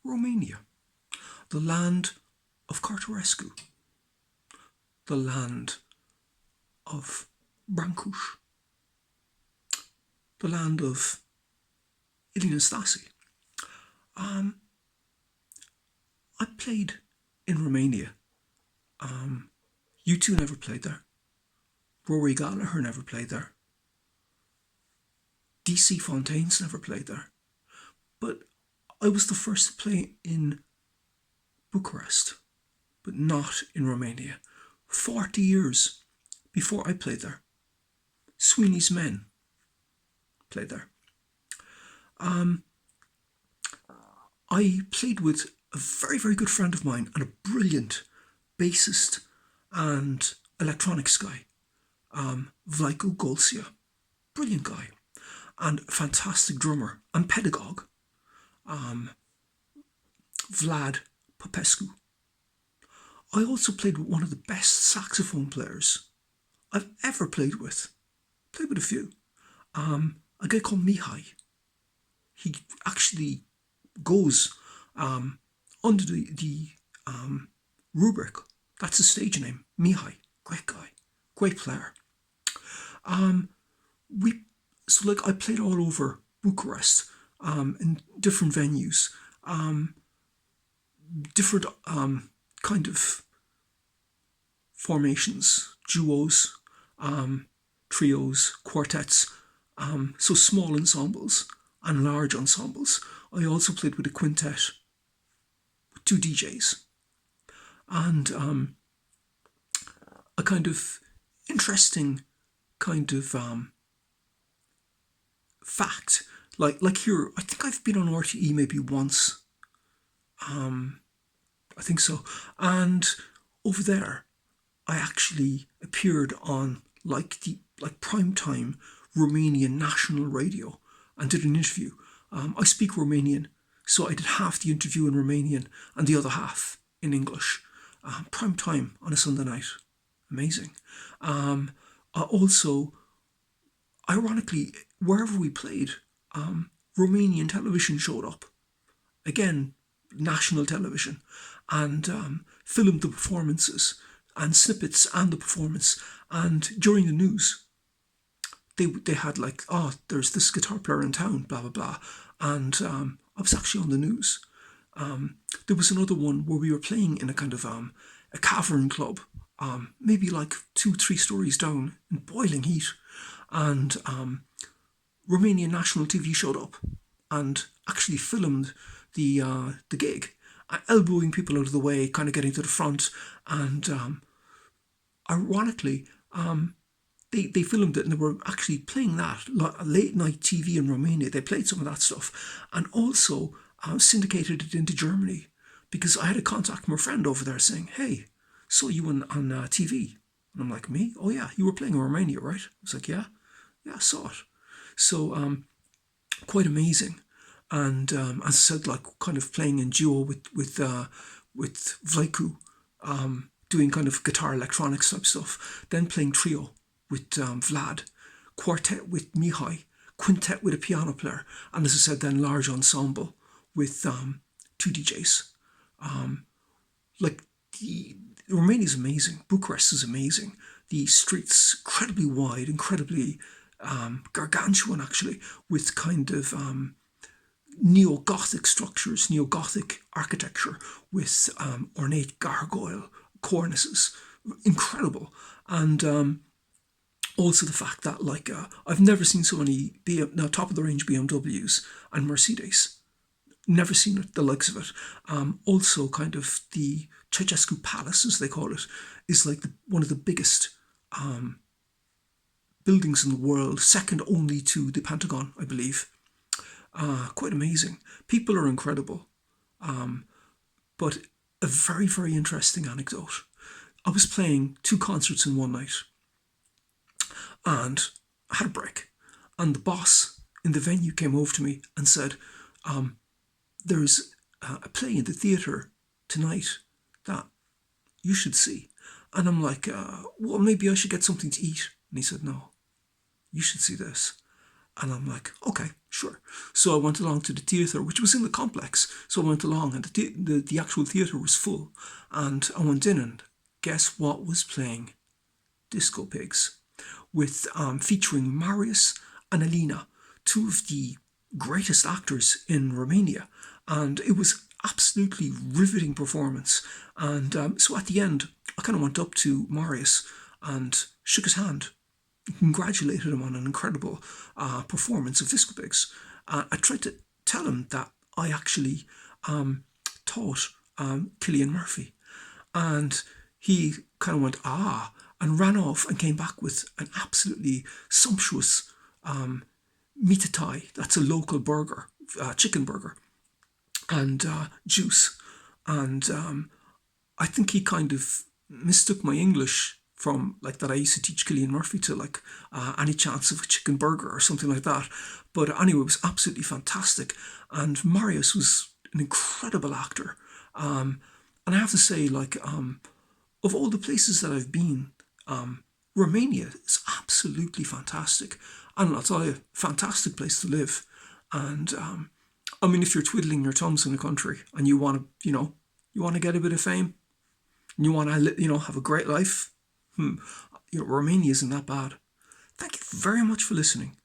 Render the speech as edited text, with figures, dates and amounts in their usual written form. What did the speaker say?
Romania, the land of Cartarescu, the land of Brancuș, the land of Elena Stasi. I played in Romania. U2 never played there. Rory Gallagher never played there. DC Fontaine's never played there. But I was the first to play in Bucharest, but not in Romania. 40 years before I played there. Sweeney's Men played there. I played with a very, very good friend of mine and a brilliant bassist and electronics guy, Vlaiko Golcia. Brilliant guy. And a fantastic drummer and pedagogue, Vlad Popescu. I also played with one of the best saxophone players I've ever played with. Played with a few. A guy called Mihai. He actually goes under the rubric. That's his stage name, Mihai. Great guy, great player. I played all over Bucharest, in different venues, different kind of formations, duos, trios, quartets, so small ensembles and large ensembles. I also played with a quintet with 2 DJs. And a kind of interesting kind of fact, like here, I think I've been on RTE maybe once. I think so. And over there, I actually appeared on like primetime Romanian National Radio and did an interview. I speak Romanian, so I did half the interview in Romanian and the other half in English. Prime time on a Sunday night. Amazing. Also, ironically, wherever we played, Romanian television showed up. Again, national television, and filmed the performances and snippets and the performance. And during the news, they had there's this guitar player in town, blah, blah, blah. And I was actually on the news. There was another one where we were playing in a kind of a cavern club, maybe like 2-3 stories down in boiling heat. And Romanian National TV showed up and actually filmed the gig, elbowing people out of the way, kind of getting to the front. And ironically, they filmed it and they were actually playing that late night TV in Romania. They played some of that stuff and also syndicated it into Germany, because I had a contact from a friend over there saying, "Hey, saw you on TV." And I'm like, "Me? Oh yeah, you were playing in Romania, right?" I was like, yeah, I saw it. So quite amazing. And as I said, like kind of playing in duo with Vlaiku, doing kind of guitar electronics type stuff. Then playing trio with Vlad, quartet with Mihai, quintet with a piano player, and as I said, then large ensemble with 2 DJs. Romania is amazing. Bucharest is amazing. The streets incredibly wide, incredibly gargantuan actually, with kind of neo-Gothic structures, neo-Gothic architecture with ornate gargoyle cornices. Incredible. And also the fact that I've never seen so many top of the range BMWs and Mercedes. Never seen the likes of it. Also kind of the Ceausescu Palace, as they call it, is like one of the biggest buildings in the world, second only to the Pentagon, I believe. Quite amazing. People are incredible. But a very, very interesting anecdote. I was playing 2 concerts in one night and I had a break. And the boss in the venue came over to me and said, "There's a play in the theatre tonight that you should see." And I'm like, "Well, maybe I should get something to eat." And he said, "No, you should see this." And I'm like, "Okay." Sure. So I went along to the theatre, which was in the complex. So I went along, and the actual theatre was full. And I went in, and guess what was playing? Disco Pigs, with featuring Marius and Alina, two of the greatest actors in Romania. And it was absolutely riveting performance. And so at the end, I kind of went up to Marius and shook his hand, congratulated him on an incredible performance of Disco Pigs. I tried to tell him that I actually taught Cillian Murphy, and he kind of went, and ran off and came back with an absolutely sumptuous meat thai. That's a local burger, chicken burger, and juice. And I think he kind of mistook my English from like that I used to teach Cillian Murphy to like any chance of a chicken burger or something like that. But anyway, it was absolutely fantastic. And Marius was an incredible actor. And I have to say, like, of all the places that I've been, Romania is absolutely fantastic. And I'll tell you, fantastic place to live. And I mean, if you're twiddling your thumbs in a country and you want to, you want to get a bit of fame, and you want to, have a great life, Romania isn't that bad. Thank you very much for listening.